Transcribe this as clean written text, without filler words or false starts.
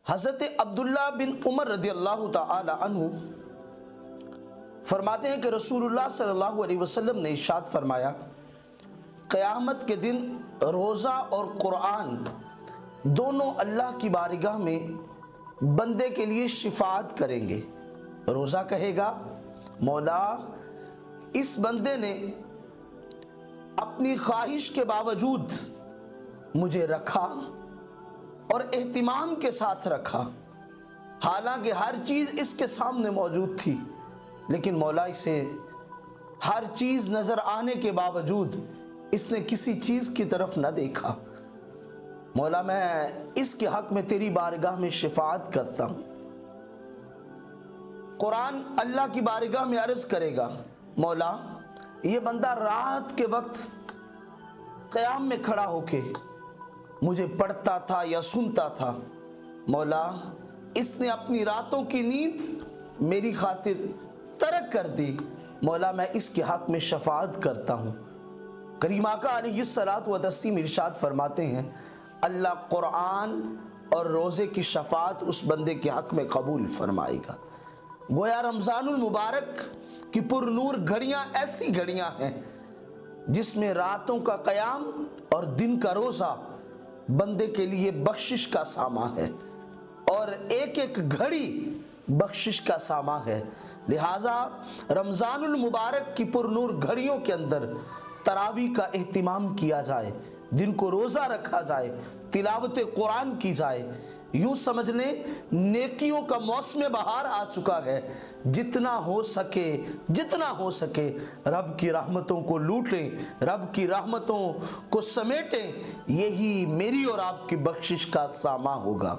حضرت عبداللہ بن عمر رضی اللہ تعالی عنہ فرماتے ہیں کہ رسول اللہ صلی اللہ علیہ وسلم نے ارشاد فرمایا، قیامت کے دن روزہ اور قرآن دونوں اللہ کی بارگاہ میں بندے کے لیے شفاعت کریں گے۔ روزہ کہے گا، مولا اس بندے نے اپنی خواہش کے باوجود مجھے رکھا اور اہتمام کے ساتھ رکھا، حالانکہ ہر چیز اس کے سامنے موجود تھی، لیکن مولا اسے ہر چیز نظر آنے کے باوجود اس نے کسی چیز کی طرف نہ دیکھا۔ مولا میں اس کے حق میں تیری بارگاہ میں شفاعت کرتا ہوں۔ قرآن اللہ کی بارگاہ میں عرض کرے گا، مولا یہ بندہ رات کے وقت قیام میں کھڑا ہو کے مجھے پڑھتا تھا یا سنتا تھا، مولا اس نے اپنی راتوں کی نیند میری خاطر ترک کر دی، مولا میں اس کے حق میں شفاعت کرتا ہوں۔ کریم آقا علیہ الصلوۃ والتسلیم ارشاد فرماتے ہیں، اللہ قرآن اور روزے کی شفاعت اس بندے کے حق میں قبول فرمائے گا۔ گویا رمضان المبارک کی پر نور گھڑیاں ایسی گھڑیاں ہیں جس میں راتوں کا قیام اور دن کا روزہ بندے کے لیے بخشش کا سامان ہے، اور ایک ایک گھڑی بخشش کا سامان ہے۔ لہٰذا رمضان المبارک کی پر نور گھڑیوں کے اندر تراویح کا اہتمام کیا جائے، دن کو روزہ رکھا جائے، تلاوت قرآن کی جائے۔ یوں سمجھ لیں نیکیوں کا موسم بہار آ چکا ہے، جتنا ہو سکے رب کی رحمتوں کو لوٹیں، رب کی رحمتوں کو سمیٹیں، یہی میری اور آپ کی بخشش کا سامان ہوگا۔